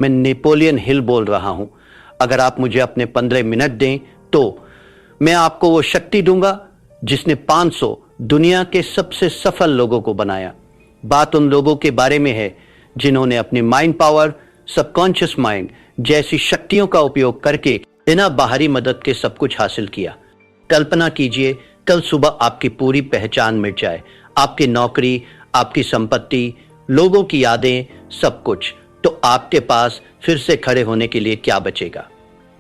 मैं Napoleon Hill बोल रहा हूं। अगर आप मुझे अपने 15 मिनट दें तो मैं आपको वो शक्ति दूंगा जिसने 500 दुनिया के सबसे सफल लोगों को बनाया। बात उन लोगों के बारे में है जिन्होंने अपनी माइंड पावर, सबकॉन्शियस माइंड जैसी शक्तियों का उपयोग करके बिना बाहरी मदद के सब कुछ हासिल किया। कल्पना कीजिए कल सुबह आपकी पूरी पहचान मिट जाए, आपकी नौकरी, आपकी संपत्ति, लोगों की यादें, सब कुछ, तो आपके पास फिर से खड़े होने के लिए क्या बचेगा?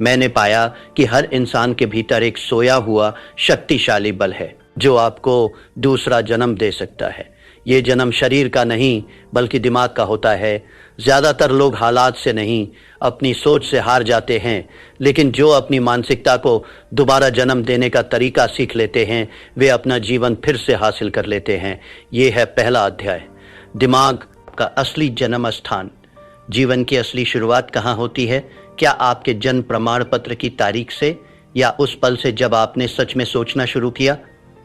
मैंने पाया कि हर इंसान के भीतर एक सोया हुआ शक्तिशाली बल है जो आपको दूसरा जन्म दे सकता है। ये जन्म शरीर का नहीं बल्कि दिमाग का होता है। ज्यादातर लोग हालात से नहीं, अपनी सोच से हार जाते हैं, लेकिन जो अपनी मानसिकता को दोबारा जन्म देने का तरीका सीख लेते हैं वे अपना जीवन फिर से हासिल कर लेते हैं। ये है पहला अध्याय, दिमाग का असली जन्म स्थान। जीवन की असली शुरुआत कहाँ होती है? क्या आपके जन्म प्रमाण पत्र की तारीख से या उस पल से जब आपने सच में सोचना शुरू किया?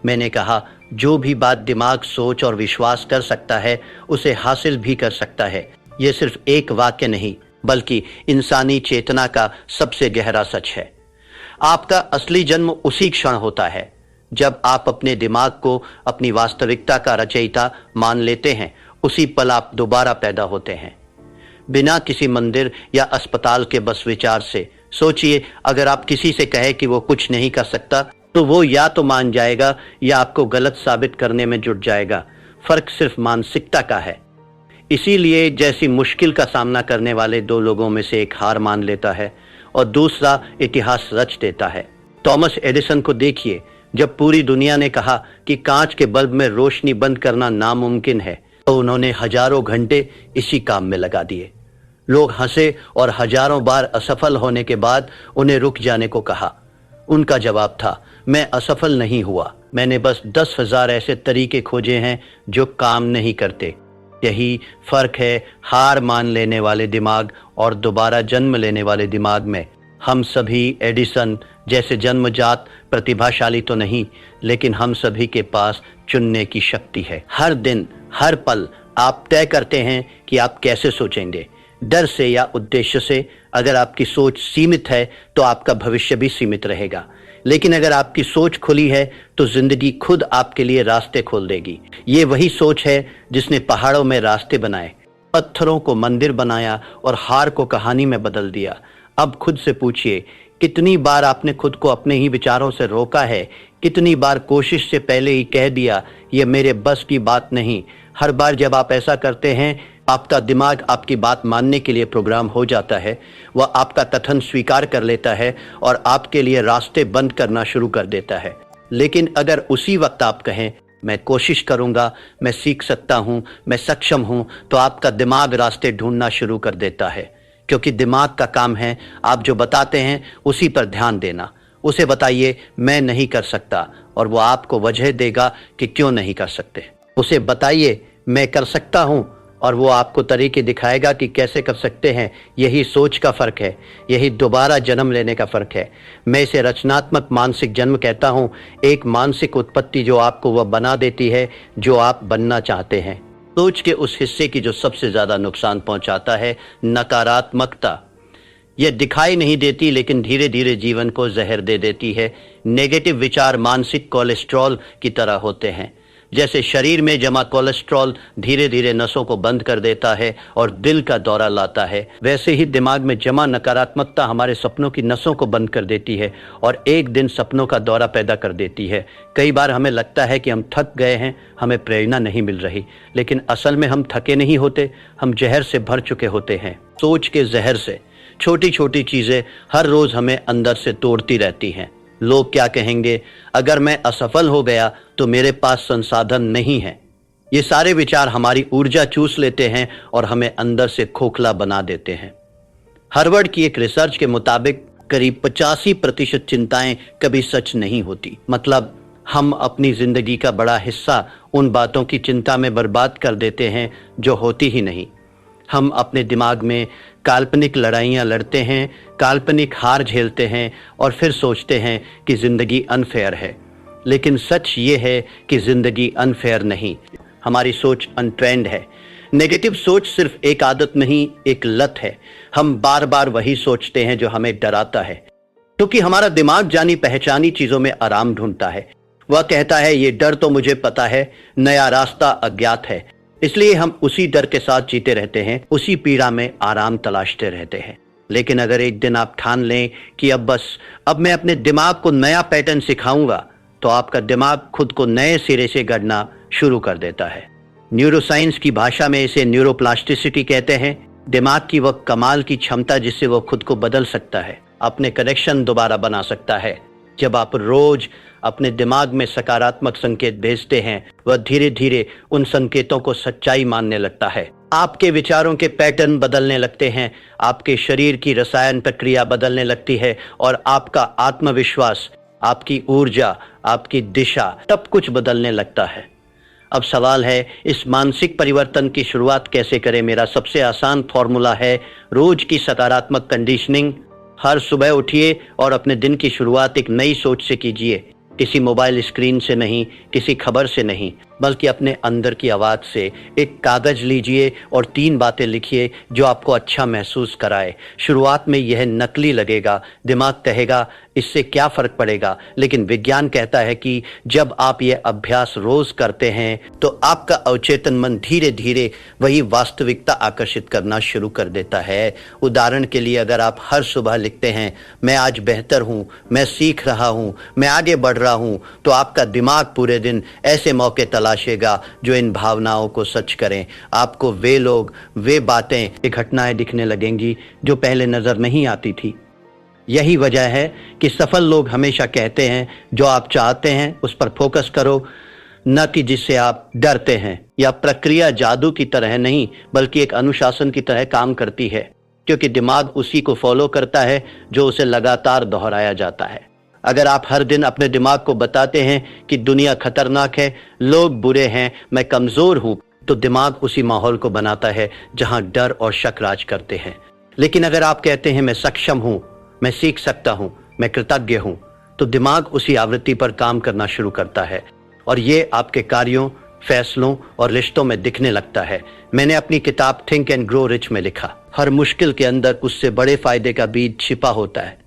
मैंने कहा, जो भी बात दिमाग सोच और विश्वास कर सकता है उसे हासिल भी कर सकता है। यह सिर्फ एक वाक्य नहीं बल्कि इंसानी चेतना का सबसे गहरा सच है। आपका असली जन्म उसी क्षण होता है जब आप अपने दिमाग को अपनी वास्तविकता का रचयिता मान लेते हैं। उसी पल आप दोबारा पैदा होते हैं, बिना किसी मंदिर या अस्पताल के बस विचार से। सोचिए, अगर आप किसी से कहे कि वो कुछ नहीं कर सकता तो वो या तो मान जाएगा या आपको गलत साबित करने में जुट जाएगा। फर्क सिर्फ मानसिकता का है। इसीलिए जैसी मुश्किल का सामना करने वाले दो लोगों में से एक हार मान लेता है और दूसरा इतिहास रच देता है। थॉमस एडिसन को देखिए, जब पूरी दुनिया ने कहा कि कांच के बल्ब में रोशनी बंद करना नामुमकिन है तो उन्होंने हजारों घंटे इसी काम में लगा दिए। लोग हंसे और हजारों बार असफल होने के बाद उन्हें रुक जाने को कहा। उनका जवाब था, मैं असफल नहीं हुआ, मैंने बस 10,000 ऐसे तरीके खोजे हैं जो काम नहीं करते। यही फर्क है हार मान लेने वाले दिमाग और दोबारा जन्म लेने वाले दिमाग में। हम सभी एडिसन जैसे जन्मजात प्रतिभाशाली तो नहीं, लेकिन हम सभी के पास चुनने की शक्ति है। हर दिन, हर पल आप तय करते हैं कि आप कैसे सोचेंगे, डर से या उद्देश्य से। अगर आपकी सोच सीमित है तो आपका भविष्य भी सीमित रहेगा, लेकिन अगर आपकी सोच खुली है तो जिंदगी खुद आपके लिए रास्ते खोल देगी। ये वही सोच है जिसने पहाड़ों में रास्ते बनाए, पत्थरों को मंदिर बनाया और हार को कहानी में बदल दिया। अब खुद से पूछिए, कितनी बार आपने खुद को अपने ही विचारों से रोका है? कितनी बार कोशिश से पहले ही कह दिया, ये मेरे बस की बात नहीं? हर बार जब आप ऐसा करते हैं, आपका दिमाग आपकी बात मानने के लिए प्रोग्राम हो जाता है। वह आपका कथन स्वीकार कर लेता है और आपके लिए रास्ते बंद करना शुरू कर देता है। लेकिन अगर उसी वक्त आप कहें, मैं कोशिश करूंगा, मैं सीख सकता हूं, मैं सक्षम हूं, तो आपका दिमाग रास्ते ढूंढना शुरू कर देता है। क्योंकि दिमाग का काम है आप जो बताते हैं उसी पर ध्यान देना। उसे बताइए, मैं नहीं कर सकता, और वो आपको वजह देगा कि क्यों नहीं कर सकते। उसे बताइए, मैं कर सकता हूं, और वो आपको तरीके दिखाएगा कि कैसे कर सकते हैं। यही सोच का फर्क है, यही दोबारा जन्म लेने का फर्क है। मैं इसे रचनात्मक मानसिक जन्म कहता हूं। एक मानसिक उत्पत्ति जो आपको वह बना देती है जो आप बनना चाहते हैं। सोच के उस हिस्से की जो सबसे ज्यादा नुकसान पहुंचाता है, नकारात्मकता। यह दिखाई नहीं देती लेकिन धीरे धीरे जीवन को जहर दे देती है। नेगेटिव विचार मानसिक कोलेस्ट्रॉल की तरह होते हैं। जैसे शरीर में जमा कोलेस्ट्रॉल धीरे धीरे नसों को बंद कर देता है और दिल का दौरा लाता है, वैसे ही दिमाग में जमा नकारात्मकता हमारे सपनों की नसों को बंद कर देती है और एक दिन सपनों का दौरा पैदा कर देती है। कई बार हमें लगता है कि हम थक गए हैं, हमें प्रेरणा नहीं मिल रही, लेकिन असल में हम थके नहीं होते, हम जहर से भर चुके होते हैं। सोच के जहर से छोटी छोटी चीजें हर रोज हमें अंदर से तोड़ती रहती हैं। लोग क्या कहेंगे? अगर मैं असफल हो गया तो मेरे पास संसाधन नहीं है। ये सारे विचार हमारी ऊर्जा चूस लेते हैं और हमें अंदर से खोखला बना देते हैं। हार्वर्ड की एक रिसर्च के मुताबिक करीब 85% चिंताएं कभी सच नहीं होती। मतलब हम अपनी जिंदगी का बड़ा हिस्सा उन बातों की चिंता में बर्बाद कर देते हैं जो होती ही नहीं। हम अपने दिमाग में काल्पनिक लड़ाइयाँ लड़ते हैं, काल्पनिक हार झेलते हैं और फिर सोचते हैं कि जिंदगी अनफेयर है। लेकिन सच ये है कि जिंदगी अनफेयर नहीं, हमारी सोच अनट्रेंड है। नेगेटिव सोच सिर्फ एक आदत नहीं, एक लत है। हम बार बार वही सोचते हैं जो हमें डराता है, क्योंकि हमारा दिमाग जानी पहचानी चीजों में आराम ढूंढता है। वह कहता है ये डर तो मुझे पता है, नया रास्ता अज्ञात है। इसलिए हम उसी डर के साथ जीते रहते हैं, उसी पीड़ा में आराम तलाशते रहते हैं। लेकिन अगर एक दिन आप ठान लें कि अब मैं अपने दिमाग को नया पैटर्न सिखाऊंगा, तो आपका दिमाग खुद को नए सिरे से गढ़ना शुरू कर देता है। न्यूरोसाइंस की भाषा में इसे न्यूरोप्लास्टिसिटी कहते हैं। दिमाग की वह कमाल की क्षमता जिससे वह खुद को बदल सकता है, अपने कनेक्शन दोबारा बना सकता है। जब आप रोज अपने दिमाग में सकारात्मक संकेत भेजते हैं, वह धीरे धीरे उन संकेतों को सच्चाई मानने लगता है। आपके विचारों के पैटर्न बदलने लगते हैं, आपके शरीर की रसायन प्रक्रिया बदलने लगती है और आपका आत्मविश्वास, आपकी ऊर्जा, आपकी दिशा, सब कुछ बदलने लगता है। अब सवाल है, इस मानसिक परिवर्तन की शुरुआत कैसे करें? मेरा सबसे आसान फॉर्मूला है रोज की सकारात्मक कंडीशनिंग। हर सुबह उठिए और अपने दिन की शुरुआत एक नई सोच से कीजिए। किसी मोबाइल स्क्रीन से नहीं, किसी खबर से नहीं, बल्कि अपने अंदर की आवाज से। एक कागज लीजिए और 3 बातें लिखिए जो आपको अच्छा महसूस कराए। शुरुआत में यह नकली लगेगा, दिमाग कहेगा इससे क्या फर्क पड़ेगा, लेकिन विज्ञान कहता है कि जब आप यह अभ्यास रोज करते हैं तो आपका अवचेतन मन धीरे धीरे वही वास्तविकता आकर्षित करना शुरू कर देता है। उदाहरण के लिए, अगर आप हर सुबह लिखते हैं मैं आज बेहतर हूँ, मैं सीख रहा हूँ, मैं आगे बढ़ रहा हूँ, तो आपका दिमाग पूरे दिन ऐसे मौके तलाशेगा जो इन भावनाओं को सच करें। आपको वे लोग, वे बातें, वे घटनाएं दिखने लगेंगी जो पहले नजर नहीं आती थी। यही वजह है कि सफल लोग हमेशा कहते हैं जो आप चाहते हैं उस पर फोकस करो, न कि जिससे आप डरते हैं। यह प्रक्रिया जादू की तरह नहीं, बल्कि एक अनुशासन की तरह काम करती है, क्योंकि दिमाग उसी को फॉलो करता है जो उसे लगातार दोहराया जाता है। अगर आप हर दिन अपने दिमाग को बताते हैं कि दुनिया खतरनाक है, लोग बुरे हैं, मैं कमजोर हूं, तो दिमाग उसी माहौल को बनाता है जहां डर और शक राज करते हैं। लेकिन अगर आप कहते हैं मैं सक्षम हूं, मैं सीख सकता हूं, मैं कृतज्ञ हूं, तो दिमाग उसी आवृत्ति पर काम करना शुरू करता है और ये आपके कार्यों, फैसलों और रिश्तों में दिखने लगता है। मैंने अपनी किताब थिंक एंड ग्रो रिच में लिखा, हर मुश्किल के अंदर उससे बड़े फायदे का बीज छिपा होता है।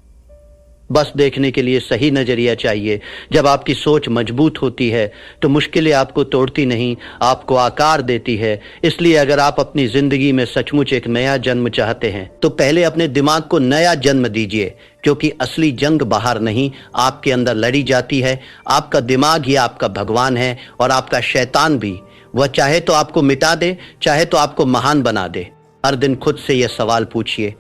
बस देखने के लिए सही नजरिया चाहिए। जब आपकी सोच मजबूत होती है तो मुश्किलें आपको तोड़ती नहीं, आपको आकार देती है। इसलिए अगर आप अपनी जिंदगी में सचमुच एक नया जन्म चाहते हैं तो पहले अपने दिमाग को नया जन्म दीजिए, क्योंकि असली जंग बाहर नहीं, आपके अंदर लड़ी जाती है। आपका दिमाग ही आपका भगवान है और आपका शैतान भी। वह चाहे तो आपको मिटा दे, चाहे तो आपको महान बना दे। हर दिन खुद से यह सवाल पूछिए,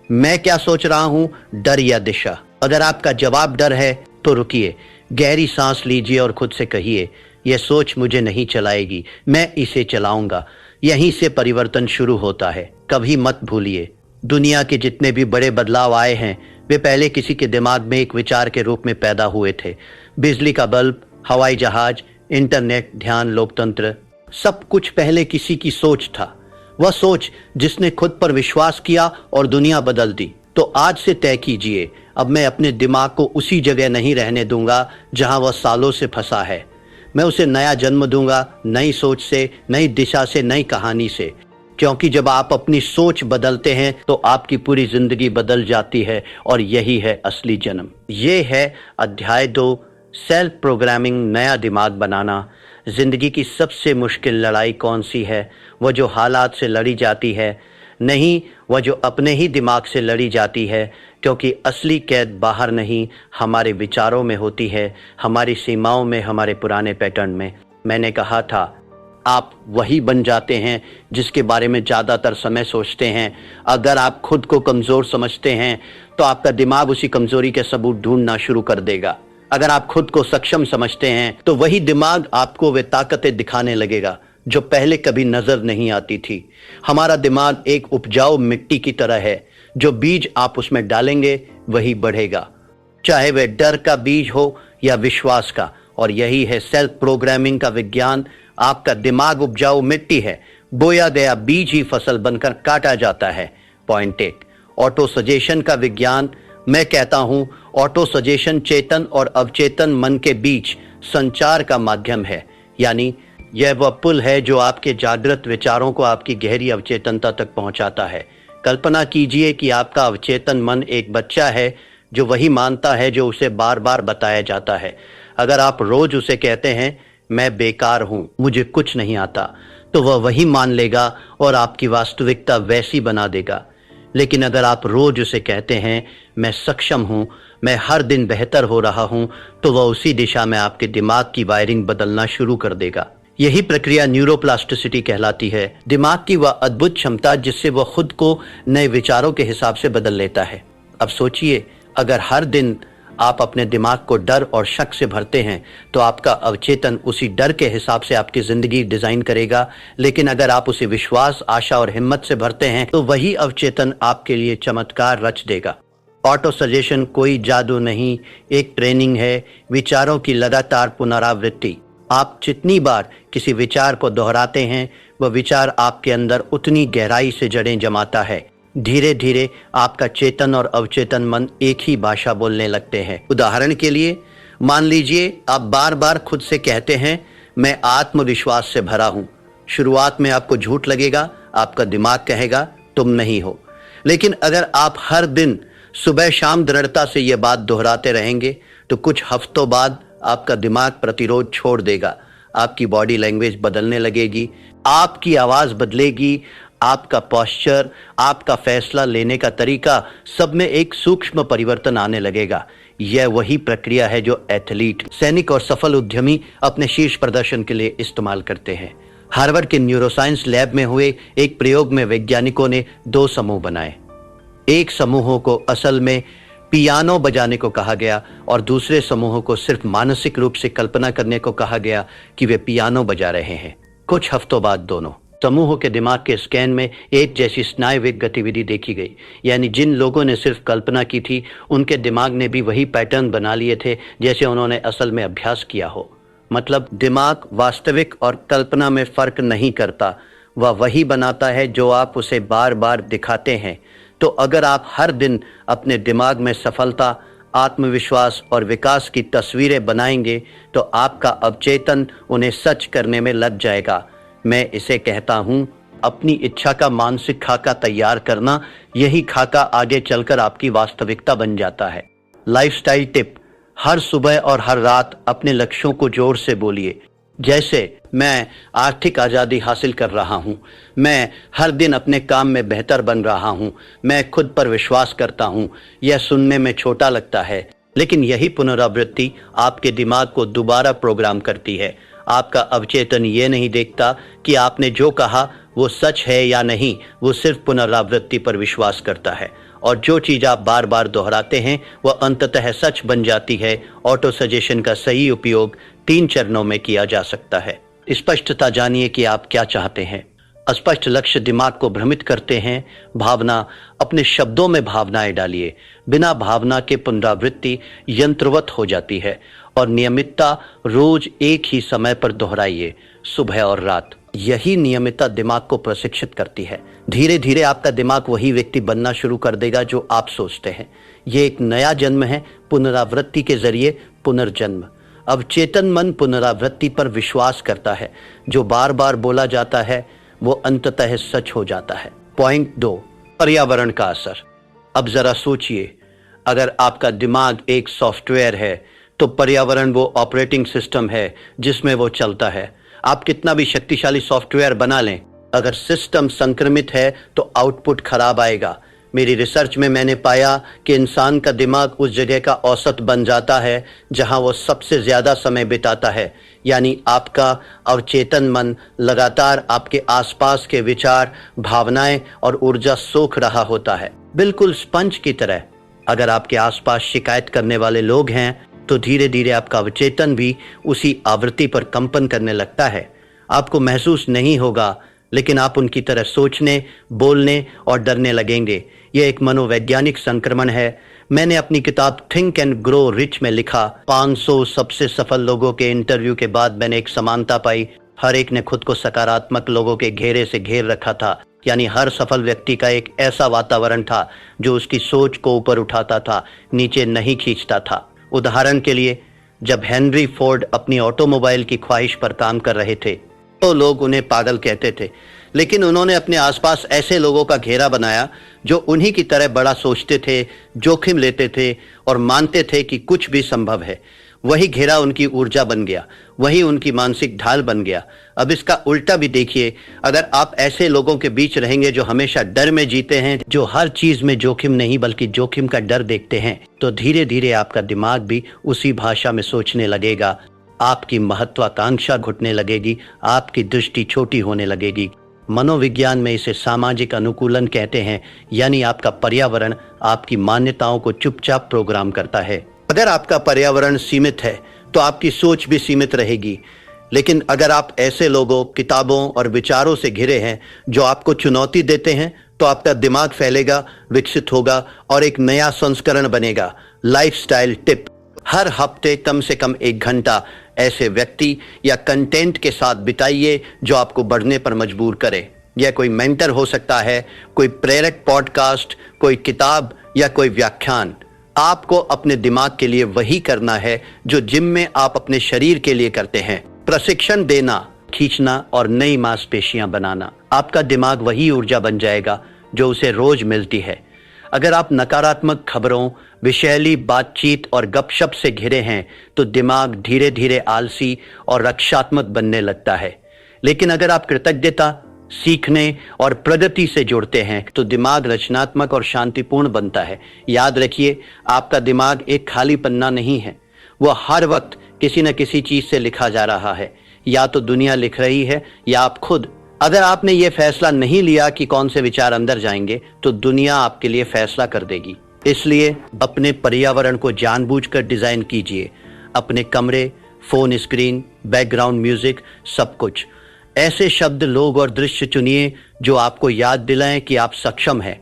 मैं क्या सोच रहा हूं, डर या दिशा? अगर आपका जवाब डर है तो रुकिए, गहरी सांस लीजिए और खुद से कहिए, यह सोच मुझे नहीं चलाएगी, मैं इसे चलाऊंगा। यहीं से परिवर्तन शुरू होता है। कभी मत भूलिए, दुनिया के जितने भी बड़े बदलाव आए हैं वे पहले किसी के दिमाग में एक विचार के रूप में पैदा हुए थे। बिजली का बल्ब, हवाई जहाज, इंटरनेट, ध्यान, लोकतंत्र, सब कुछ पहले किसी की सोच था। वह सोच जिसने खुद पर विश्वास किया और दुनिया बदल दी। तो आज से तय कीजिए, अब मैं अपने दिमाग को उसी जगह नहीं रहने दूंगा जहां वह सालों से फंसा है। मैं उसे नया जन्म दूंगा, नई सोच से, नई दिशा से, नई कहानी से। क्योंकि जब आप अपनी सोच बदलते हैं तो आपकी पूरी जिंदगी बदल जाती है और यही है असली जन्म। ये है अध्याय 2, सेल्फ प्रोग्रामिंग, नया दिमाग बनाना। जिंदगी की सबसे मुश्किल लड़ाई कौन सी है? वह जो हालात से लड़ी जाती है नहीं, वह जो अपने ही दिमाग से लड़ी जाती है। क्योंकि असली कैद बाहर नहीं, हमारे विचारों में होती है, हमारी सीमाओं में, हमारे पुराने पैटर्न में। मैंने कहा था, आप वही बन जाते हैं जिसके बारे में ज्यादातर समय सोचते हैं। अगर आप खुद को कमजोर समझते हैं तो आपका दिमाग उसी कमजोरी के सबूत ढूंढना शुरू कर देगा। अगर आप खुद को सक्षम समझते हैं तो वही दिमाग आपको वे ताकतें दिखाने लगेगा जो पहले कभी नजर नहीं आती थी। हमारा दिमाग एक उपजाऊ मिट्टी की तरह है, जो बीज आप उसमें डालेंगे वही बढ़ेगा, चाहे वह डर का बीज हो या विश्वास का। और यही है सेल्फ प्रोग्रामिंग का विज्ञान। आपका दिमाग उपजाऊ मिट्टी है, बोया गया बीज ही फसल बनकर काटा जाता है। पॉइंट 8, ऑटो सजेशन का विज्ञान। मैं कहता हूं, ऑटो सजेशन चेतन और अवचेतन मन के बीच संचार का माध्यम है। यानी यह वह पुल है जो आपके जागृत विचारों को आपकी गहरी अवचेतनता तक पहुंचाता है। कल्पना कीजिए कि आपका अवचेतन मन एक बच्चा है जो वही मानता है जो उसे बार बार बताया जाता है। अगर आप रोज उसे कहते हैं मैं बेकार हूं, मुझे कुछ नहीं आता, तो वह वही मान लेगा और आपकी वास्तविकता वैसी बना देगा। लेकिन अगर आप रोज उसे कहते हैं मैं सक्षम हूं, मैं हर दिन बेहतर हो रहा हूं, तो वह उसी दिशा में आपके दिमाग की वायरिंग बदलना शुरू कर देगा। यही प्रक्रिया न्यूरोप्लास्टिसिटी कहलाती है। दिमाग की वह अद्भुत क्षमता जिससे वह खुद को नए विचारों के हिसाब से बदल लेता है। अब सोचिए, अगर हर दिन आप अपने दिमाग को डर और शक से भरते हैं तो आपका अवचेतन उसी डर के हिसाब से आपकी जिंदगी डिजाइन करेगा। लेकिन अगर आप उसे विश्वास, आशा और हिम्मत से भरते हैं तो वही अवचेतन आपके लिए चमत्कार रच देगा। ऑटो सजेशन कोई जादू नहीं, एक ट्रेनिंग है, विचारों की लगातार पुनरावृत्ति। आप जितनी बार किसी विचार को दोहराते हैं वह विचार आपके अंदर उतनी गहराई से जड़ें जमाता है। धीरे धीरे आपका चेतन और अवचेतन मन एक ही भाषा बोलने लगते हैं। उदाहरण के लिए मान लीजिए आप बार बार खुद से कहते हैं मैं आत्मविश्वास से भरा हूं। शुरुआत में आपको झूठ लगेगा, आपका दिमाग कहेगा तुम नहीं हो। लेकिन अगर आप हर दिन सुबह शाम दृढ़ता से यह बात दोहराते रहेंगे तो कुछ हफ्तों बाद आपका दिमाग प्रतिरोध छोड़ देगा। आपकी बॉडी लैंग्वेज बदलने लगेगी, आपकी आवाज बदलेगी, आपका पोस्चर, आपका फैसला लेने का तरीका, सब में एक सूक्ष्म परिवर्तन आने लगेगा। यह वही प्रक्रिया है जो एथलीट, सैनिक और सफल उद्यमी अपने शीर्ष प्रदर्शन के लिए इस्तेमाल करते हैं। हार्वर्ड के न्यूरोसाइंस लैब में हुए एक प्रयोग में वैज्ञानिकों ने 2 समूह बनाए। एक समूह को असल में पियानो बजाने को कहा गया और दूसरे समूह को सिर्फ मानसिक रूप से कल्पना करने को कहा गया कि वे पियानो बजा रहे हैं। कुछ हफ्तों बाद दोनों समूहों के दिमाग के स्कैन में एक जैसी स्नायुविक गतिविधि देखी गई। यानी जिन लोगों ने सिर्फ कल्पना की थी उनके दिमाग ने भी वही पैटर्न बना लिए थे जैसे उन्होंने असल में अभ्यास किया हो। मतलब दिमाग वास्तविक और कल्पना में फर्क नहीं करता, वह वही बनाता है जो आप उसे बार बार दिखाते हैं। तो अगर आप हर दिन अपने दिमाग में सफलता, आत्मविश्वास और विकास की तस्वीरें बनाएंगे तो आपका अवचेतन उन्हें सच करने में लग जाएगा। मैं इसे कहता हूं अपनी इच्छा का मानसिक खाका तैयार करना। यही खाका आगे चलकर आपकी वास्तविकता बन जाता है। लाइफस्टाइल टिप, हर सुबह और हर रात अपने लक्ष्यों को जोर से बोलिए। जैसे मैं आर्थिक आज़ादी हासिल कर रहा हूं, मैं हर दिन अपने काम में बेहतर बन रहा हूं, मैं खुद पर विश्वास करता हूं। यह सुनने में छोटा लगता है लेकिन यही पुनरावृत्ति आपके दिमाग को दोबारा प्रोग्राम करती है। आपका अवचेतन ये नहीं देखता कि आपने जो कहा वो सच है या नहीं, वो सिर्फ पुनरावृत्ति पर विश्वास करता है। और जो चीज आप बार बार दोहराते हैं वह अंततः सच बन जाती है। ऑटो सजेशन का सही उपयोग 3 चरणों में किया जा सकता है। स्पष्टता जानिए कि आप क्या चाहते हैं। अस्पष्ट लक्ष्य दिमाग को भ्रमित करते हैं। भावना, अपने शब्दों में भावनाएं डालिए। बिना भावना के पुनरावृत्ति यंत्रवत हो जाती है। और नियमितता, रोज एक ही समय पर दोहराइए, सुबह और रात। यही नियमितता दिमाग को प्रशिक्षित करती है। धीरे धीरे आपका दिमाग वही व्यक्ति बनना शुरू कर देगा जो आप सोचते हैं। ये एक नया जन्म है, पुनरावृत्ति के जरिए पुनर्जन्म। अवचेतन मन पुनरावृत्ति पर विश्वास करता है। जो बार बार बोला जाता है वो अंततः सच हो जाता है। पॉइंट 2, पर्यावरण का असर। अब जरा सोचिए, अगर आपका दिमाग एक सॉफ्टवेयर है तो पर्यावरण वो ऑपरेटिंग सिस्टम है जिसमें वो चलता है। आप कितना भी शक्तिशाली सॉफ्टवेयर बना लें, अगर सिस्टम संक्रमित है तो आउटपुट खराब आएगा। मेरी रिसर्च में मैंने पाया कि इंसान का दिमाग उस जगह का औसत बन जाता है जहां वो सबसे ज्यादा समय बिताता है। यानी आपका अवचेतन मन लगातार आपके आसपास के विचार, भावनाएं और ऊर्जा सोख रहा होता है, बिल्कुल स्पंज की तरह। अगर आपके आसपास शिकायत करने वाले लोग हैं तो धीरे धीरे आपका अवचेतन भी उसी आवृत्ति पर कंपन करने लगता है। आपको महसूस नहीं होगा लेकिन आप उनकी तरह सोचने, बोलने और डरने लगेंगे। यह एक मनोवैज्ञानिक संक्रमण है। मैंने अपनी किताब थिंक एंड ग्रो रिच में लिखा, 500 सबसे सफल लोगों के इंटरव्यू के बाद मैंने एक समानता पाई। हर एक ने खुद को सकारात्मक लोगों के घेरे से घेर रखा था। यानी हर सफल व्यक्ति का एक ऐसा वातावरण था जो उसकी सोच को ऊपर उठाता था, नीचे नहीं खींचता था। उदाहरण के लिए, जब हेनरी फोर्ड अपनी ऑटोमोबाइल की ख्वाहिश पर काम कर रहे थे तो लोग उन्हें पागल कहते थे, लेकिन उन्होंने अपने आसपास ऐसे लोगों का घेरा बनाया जो उन्हीं की तरह बड़ा सोचते थे, जोखिम लेते थे और मानते थे कि कुछ भी संभव है। वही घेरा उनकी ऊर्जा बन गया, वही उनकी मानसिक ढाल बन गया। अब इसका उल्टा भी देखिए, अगर आप ऐसे लोगों के बीच रहेंगे जो हमेशा डर में जीते हैं, जो हर चीज में जोखिम नहीं बल्कि जोखिम का डर देखते हैं, तो धीरे धीरे आपका दिमाग भी उसी भाषा में सोचने लगेगा। आपकी महत्वाकांक्षा घुटने लगेगी, आपकी दृष्टि छोटी होने लगेगी। मनोविज्ञान में इसे सामाजिक अनुकूलन कहते हैं, यानी आपका पर्यावरण आपकी मान्यताओं को चुपचाप प्रोग्राम करता है। अगर आपका पर्यावरण सीमित है तो आपकी सोच भी सीमित रहेगी, लेकिन अगर आप ऐसे लोगों, किताबों और विचारों से घिरे हैं जो आपको चुनौती देते हैं, तो आपका दिमाग फैलेगा, विकसित होगा और एक नया संस्करण बनेगा। लाइफस्टाइल टिप: हर हफ्ते कम से कम 1 घंटा ऐसे व्यक्ति या कंटेंट के साथ बिताइए जो आपको बढ़ने पर मजबूर करे। यह कोई मेंटर हो सकता है, कोई प्रेरक पॉडकास्ट, कोई किताब या कोई व्याख्यान। आपको अपने दिमाग के लिए वही करना है जो जिम में आप अपने शरीर के लिए करते हैं। प्रशिक्षण देना, खींचना और नई मांसपेशियां बनाना। आपका दिमाग वही ऊर्जा बन जाएगा जो उसे रोज मिलती है। अगर आप नकारात्मक खबरों, विषैली बातचीत और गपशप से घिरे हैं तो दिमाग धीरे धीरे आलसी और रक्षात्मक बनने लगता है। लेकिन अगर आप कृतज्ञता, सीखने और प्रगति से जुड़ते हैं तो दिमाग रचनात्मक और शांतिपूर्ण बनता है। याद रखिए, आपका दिमाग एक खाली पन्ना नहीं है, वह हर वक्त किसी न किसी चीज से लिखा जा रहा है। या तो दुनिया लिख रही है या आप खुद। अगर आपने ये फैसला नहीं लिया कि कौन से विचार अंदर जाएंगे, तो दुनिया आपके लिए फैसला कर देगी। इसलिए अपने पर्यावरण को जानबूझकर डिजाइन कीजिए। अपने कमरे, फोन स्क्रीन, बैकग्राउंड म्यूजिक, सब कुछ। ऐसे शब्द, लोग और दृश्य चुनिए जो आपको याद दिलाएं कि आप सक्षम हैं।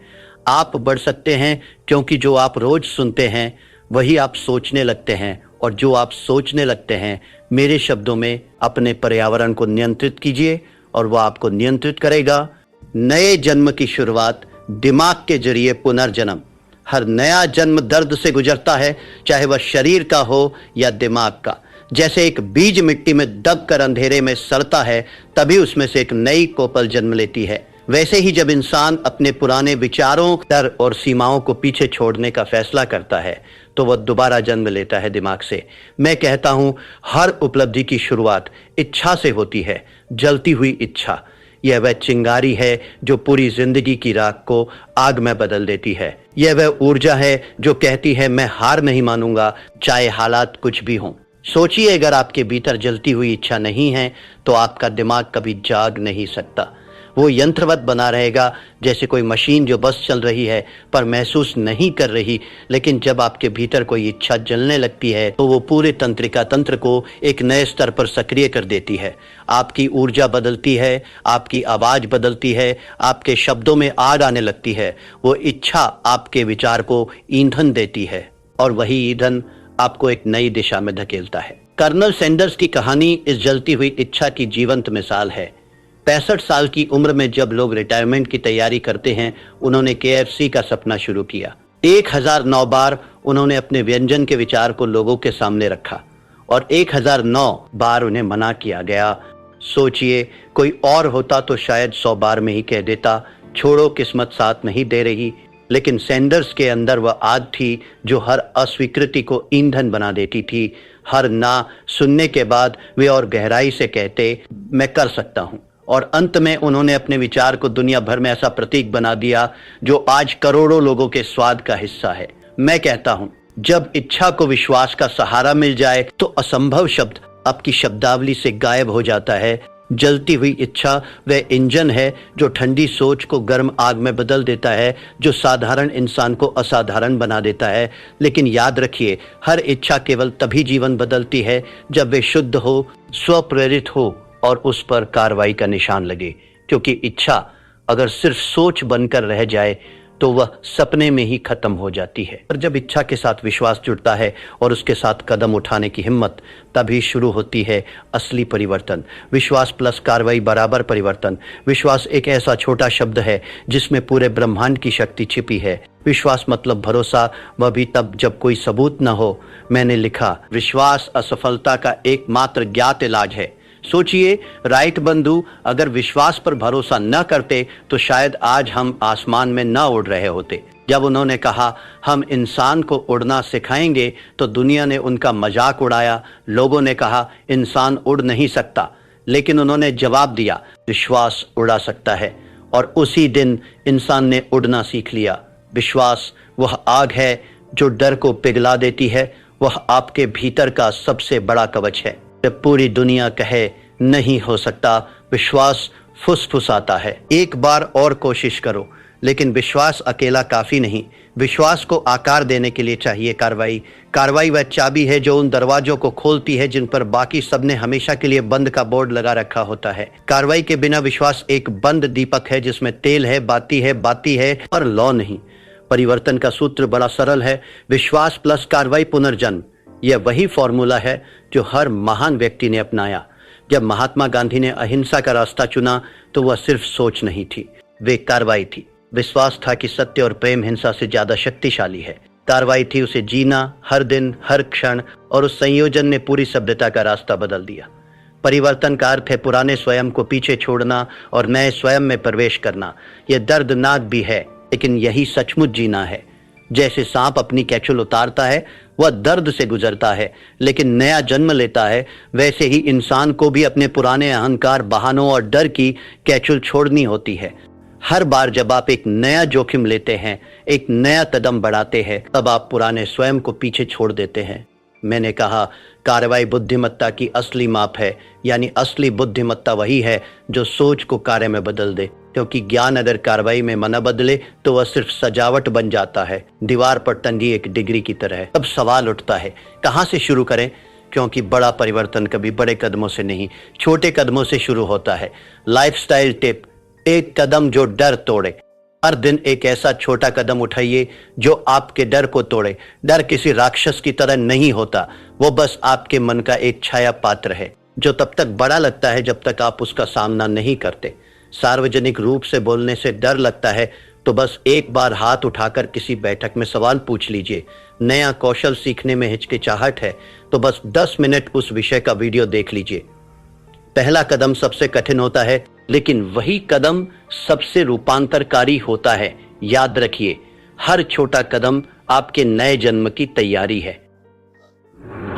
आप बढ़ सकते हैं क्योंकि जो आप रोज सुनते हैं वही आप सोचने लगते हैं, और जो आप सोचने लगते हैं, मेरे शब्दों में, अपने पर्यावरण को नियंत्रित कीजिए और वह आपको नियंत्रित करेगा। नए जन्म की शुरुआत दिमाग के जरिए पुनर्जन्म। हर नया जन्म दर्द से गुजरता है, चाहे वह शरीर का हो या दिमाग का। जैसे एक बीज मिट्टी में दब कर अंधेरे में सड़ता है, तभी उसमें से एक नई कोपल जन्म लेती है। वैसे ही जब इंसान अपने पुराने विचारों, डर और सीमाओं को पीछे छोड़ने का फैसला करता है, तो वह दोबारा जन्म लेता है दिमाग से। मैं कहता हूं, हर उपलब्धि की शुरुआत इच्छा से होती है, जलती हुई इच्छा। यह वह चिंगारी है जो पूरी जिंदगी की राख को आग में बदल देती है। यह वह ऊर्जा है जो कहती है, मैं हार नहीं मानूंगा, चाहे हालात कुछ भी हों। सोचिए, अगर आपके भीतर जलती हुई इच्छा नहीं है तो आपका दिमाग कभी जाग नहीं सकता। वो यंत्रवत बना रहेगा, जैसे कोई मशीन जो बस चल रही है पर महसूस नहीं कर रही। लेकिन जब आपके भीतर कोई इच्छा जलने लगती है तो वो पूरे तंत्रिका तंत्र को एक नए स्तर पर सक्रिय कर देती है। आपकी ऊर्जा बदलती है, आपकी आवाज बदलती है, आपके शब्दों में आग आने लगती है। वो इच्छा आपके विचार को ईंधन देती है और वही ईंधन आपको एक नई दिशा में धकेलता है। कर्नल सैंडर्स की कहानी इस जलती हुई इच्छा की जीवंत मिसाल है। 65 साल की उम्र में जब लोग रिटायरमेंट की तैयारी करते हैं, उन्होंने KFC का सपना शुरू किया। 1009 बार उन्होंने अपने व्यंजन के विचार को लोगों के सामने रखा और 1009 बार उन्हें मना किया गया। सोचिए, कोई और होता तो शायद 100 बार में ही कह देता, छोड़ो, किस्मत साथ नहीं दे रही। लेकिन सैंडर्स के अंदर वह आग थी जो हर अस्वीकृति को ईंधन बना देती थी। हर ना सुनने के बाद वे और गहराई से कहते, मैं कर सकता हूं। और अंत में उन्होंने अपने विचार को दुनिया भर में ऐसा प्रतीक बना दिया जो आज करोड़ों लोगों के स्वाद का हिस्सा है। मैं कहता हूं, जब इच्छा को विश्वास का सहारा मिल जाए तो असंभव शब्द आपकी शब्दावली से गायब हो जाता है। जलती हुई इच्छा वह इंजन है जो ठंडी सोच को गर्म आग में बदल देता है, जो साधारण इंसान को असाधारण बना देता है। लेकिन याद रखिए, हर इच्छा केवल तभी जीवन बदलती है जब वे शुद्ध हो, स्वप्रेरित हो और उस पर कार्रवाई का निशान लगे। क्योंकि इच्छा अगर सिर्फ सोच बनकर रह जाए तो वह सपने में ही खत्म हो जाती है। और जब इच्छा के साथ विश्वास जुड़ता है और उसके साथ कदम उठाने की हिम्मत, तभी शुरू होती है असली परिवर्तन। विश्वास प्लस कार्रवाई बराबर परिवर्तन। विश्वास एक ऐसा छोटा शब्द है जिसमें पूरे ब्रह्मांड की शक्ति छिपी है। विश्वास मतलब भरोसा, वह भी तब जब कोई सबूत न हो। मैंने लिखा, विश्वास असफलता का एकमात्र ज्ञात इलाज है। सोचिए, राइट बंधु अगर विश्वास पर भरोसा न करते तो शायद आज हम आसमान में न उड़ रहे होते। जब उन्होंने कहा हम इंसान को उड़ना सिखाएंगे तो दुनिया ने उनका मजाक उड़ाया। लोगों ने कहा इंसान उड़ नहीं सकता, लेकिन उन्होंने जवाब दिया विश्वास उड़ा सकता है। और उसी दिन इंसान ने उड़ना सीख लिया। विश्वास वह आग है जो डर को पिघला देती है। वह आपके भीतर का सबसे बड़ा कवच है। जब पूरी दुनिया कहे नहीं हो सकता, विश्वास फुसफुसाता है एक बार और कोशिश करो। लेकिन विश्वास अकेला काफी नहीं। विश्वास को आकार देने के लिए चाहिए कार्रवाई। कार्रवाई वह चाबी है जो उन दरवाजों को खोलती है जिन पर बाकी सबने हमेशा के लिए बंद का बोर्ड लगा रखा होता है। कार्रवाई के बिना विश्वास एक बंद दीपक है जिसमें तेल है, बाती है और लौ नहीं। परिवर्तन का सूत्र बड़ा सरल है, विश्वास प्लस कार्रवाई पुनर्जन्म। यह वही फॉर्मूला है जो हर महान व्यक्ति ने अपनाया। जब महात्मा गांधी ने अहिंसा का रास्ता चुना तो वह सिर्फ सोच नहीं थी, वे कार्रवाई थी। विश्वास था कि सत्य और प्रेम हिंसा से ज्यादा शक्तिशाली है। कार्रवाई थी उसे जीना हर दिन हर क्षण, और उस संयोजन ने पूरी सभ्यता का रास्ता बदल दिया। परिवर्तन का अर्थ है पुराने स्वयं को पीछे छोड़ना और नए स्वयं में प्रवेश करना। यह दर्दनाक भी है, लेकिन यही सचमुच जीना है। जैसे सांप अपनी कैचुल उतारता है, वह दर्द से गुजरता है लेकिन नया जन्म लेता है, वैसे ही इंसान को भी अपने पुराने अहंकार, बहानों और डर की कैचुल छोड़नी होती है। हर बार जब आप एक नया जोखिम लेते हैं, एक नया कदम बढ़ाते हैं, तब आप पुराने स्वयं को पीछे छोड़ देते हैं। मैंने कहा कार्रवाई बुद्धिमत्ता की असली माप है, यानी असली बुद्धिमत्ता वही है जो सोच को कार्य में बदल दे। क्योंकि ज्ञान अगर कार्रवाई में न बदले तो वह सिर्फ सजावट बन जाता है, दीवार पर टंगी एक डिग्री की तरह। अब सवाल उठता है कहाँ से शुरू करें, क्योंकि बड़ा परिवर्तन कभी बड़े कदमों से नहीं, छोटे कदमों से शुरू होता है। लाइफस्टाइल टिप, एक कदम जो डर तोड़े। हर दिन एक ऐसा छोटा कदम उठाइए जो आपके डर को तोड़े। डर किसी राक्षस की तरह नहीं होता, वो बस आपके मन का एक छाया पात्र है जो तब तक बड़ा लगता है जब तक आप उसका सामना नहीं करते। सार्वजनिक रूप से बोलने से डर लगता है तो बस एक बार हाथ उठाकर किसी बैठक में सवाल पूछ लीजिए। नया कौशल सीखने में हिचकिचाहट है तो बस 10 मिनट उस विषय का वीडियो देख लीजिए। पहला कदम सबसे कठिन होता है, लेकिन वही कदम सबसे रूपांतरकारी होता है। याद रखिए, हर छोटा कदम आपके नए जन्म की तैयारी है।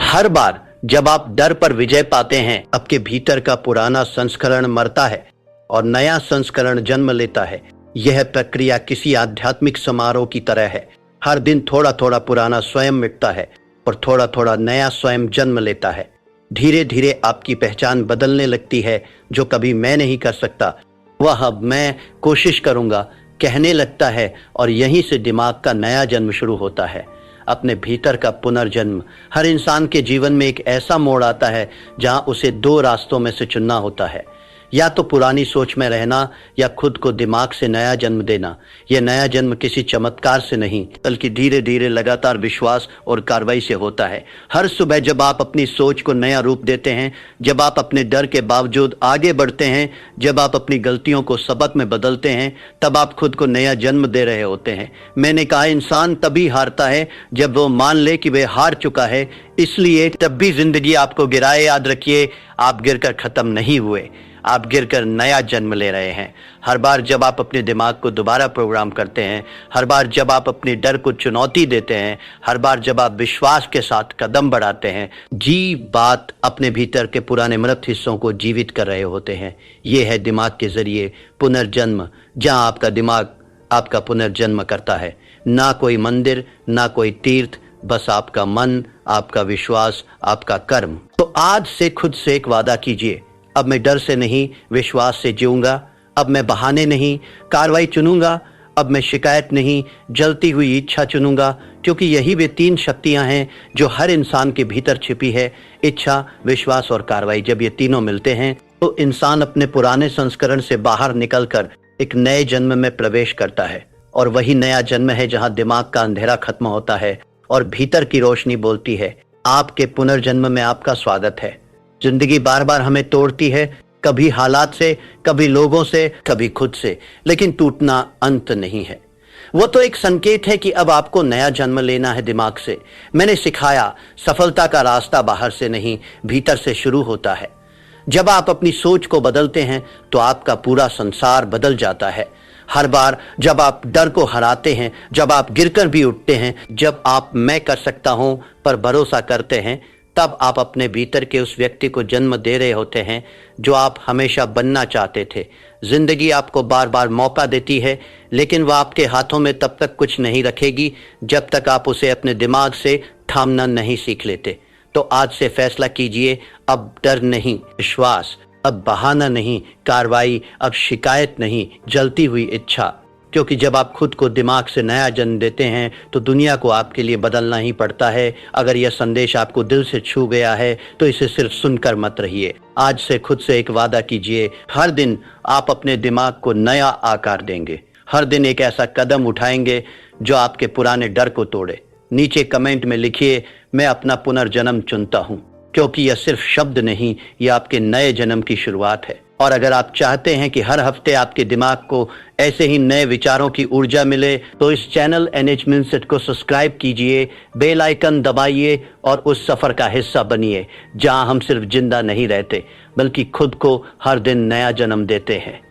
हर बार जब आप डर पर विजय पाते हैं, आपके भीतर का पुराना संस्करण मरता है और नया संस्करण जन्म लेता है। यह प्रक्रिया किसी आध्यात्मिक समारोह की तरह है। हर दिन थोड़ा थोड़ा पुराना स्वयं मिटता है और थोड़ा थोड़ा नया स्वयं जन्म लेता है। धीरे धीरे आपकी पहचान बदलने लगती है। जो कभी मैं नहीं कर सकता वह अब मैं कोशिश करूंगा कहने लगता है, और यहीं से दिमाग का नया जन्म शुरू होता है, अपने भीतर का पुनर्जन्म। हर इंसान के जीवन में एक ऐसा मोड़ आता है जहां उसे 2 रास्तों में से चुनना होता है, या तो पुरानी सोच में रहना या खुद को दिमाग से नया जन्म देना। यह नया जन्म किसी चमत्कार से नहीं, बल्कि धीरे धीरे लगातार विश्वास और कार्रवाई से होता है। हर सुबह जब आप अपनी सोच को नया रूप देते हैं, जब आप अपने डर के बावजूद आगे बढ़ते हैं, जब आप अपनी गलतियों को सबक में बदलते हैं, तब आप खुद को नया जन्म दे रहे होते हैं। मैंने कहा इंसान तभी हारता है जब वो मान ले कि वह हार चुका है, इसलिए तब भी जिंदगी आपको गिराए। याद रखिए, आप गिरकर खत्म नहीं हुए, आप गिरकर नया जन्म ले रहे हैं। हर बार जब आप अपने दिमाग को दोबारा प्रोग्राम करते हैं, हर बार जब आप अपने डर को चुनौती देते हैं, हर बार जब आप विश्वास के साथ कदम बढ़ाते हैं, जी बात अपने भीतर के पुराने मृत हिस्सों को जीवित कर रहे होते हैं। ये है दिमाग के जरिए पुनर्जन्म, जहां आपका दिमाग आपका पुनर्जन्म करता है। ना कोई मंदिर, ना कोई तीर्थ, बस आपका मन, आपका विश्वास, आपका कर्म। तो आज से खुद से एक वादा कीजिए, अब मैं डर से नहीं विश्वास से जीऊंगा। अब मैं बहाने नहीं कार्रवाई चुनूंगा। अब मैं शिकायत नहीं जलती हुई इच्छा चुनूंगा, क्योंकि यही वे 3 शक्तियां हैं जो हर इंसान के भीतर छिपी है, इच्छा, विश्वास और कार्रवाई। जब ये तीनों मिलते हैं तो इंसान अपने पुराने संस्करण से बाहर निकलकर एक नए जन्म में प्रवेश करता है। और वही नया जन्म है जहां दिमाग का अंधेरा खत्म होता है और भीतर की रोशनी बोलती है, आपके पुनर्जन्म में आपका स्वागत है। जिंदगी बार बार हमें तोड़ती है, कभी हालात से, कभी लोगों से, कभी खुद से, लेकिन टूटना अंत नहीं है। वो तो एक संकेत है कि अब आपको नया जन्म लेना है दिमाग से। मैंने सिखाया सफलता का रास्ता बाहर से नहीं भीतर से शुरू होता है। जब आप अपनी सोच को बदलते हैं तो आपका पूरा संसार बदल जाता है। हर बार जब आप डर को हराते हैं, जब आप गिरकर भी उठते हैं, जब आप मैं कर सकता हूं पर भरोसा करते हैं, तब आप अपने भीतर के उस व्यक्ति को जन्म दे रहे होते हैं जो आप हमेशा बनना चाहते थे। जिंदगी आपको बार बार मौका देती है, लेकिन वह आपके हाथों में तब तक कुछ नहीं रखेगी जब तक आप उसे अपने दिमाग से थामना नहीं सीख लेते। तो आज से फैसला कीजिए, अब डर नहीं, विश्वास, अब बहाना नहीं, कार्रवाई, अब शिकायत नहीं, जलती हुई इच्छा। क्योंकि जब आप खुद को दिमाग से नया जन्म देते हैं तो दुनिया को आपके लिए बदलना ही पड़ता है। अगर यह संदेश आपको दिल से छू गया है तो इसे सिर्फ सुनकर मत रहिए। आज से खुद से एक वादा कीजिए, हर दिन आप अपने दिमाग को नया आकार देंगे। हर दिन एक ऐसा कदम उठाएंगे जो आपके पुराने डर को तोड़े। नीचे कमेंट में लिखिए, मैं अपना पुनर्जन्म चुनता हूं, क्योंकि यह सिर्फ शब्द नहीं, यह आपके नए जन्म की शुरुआत है। और अगर आप चाहते हैं कि हर हफ्ते आपके दिमाग को ऐसे ही नए विचारों की ऊर्जा मिले तो इस चैनल NH मिनसेट को सब्सक्राइब कीजिए, बेल आइकन दबाइए और उस सफर का हिस्सा बनिए जहां हम सिर्फ जिंदा नहीं रहते बल्कि खुद को हर दिन नया जन्म देते हैं।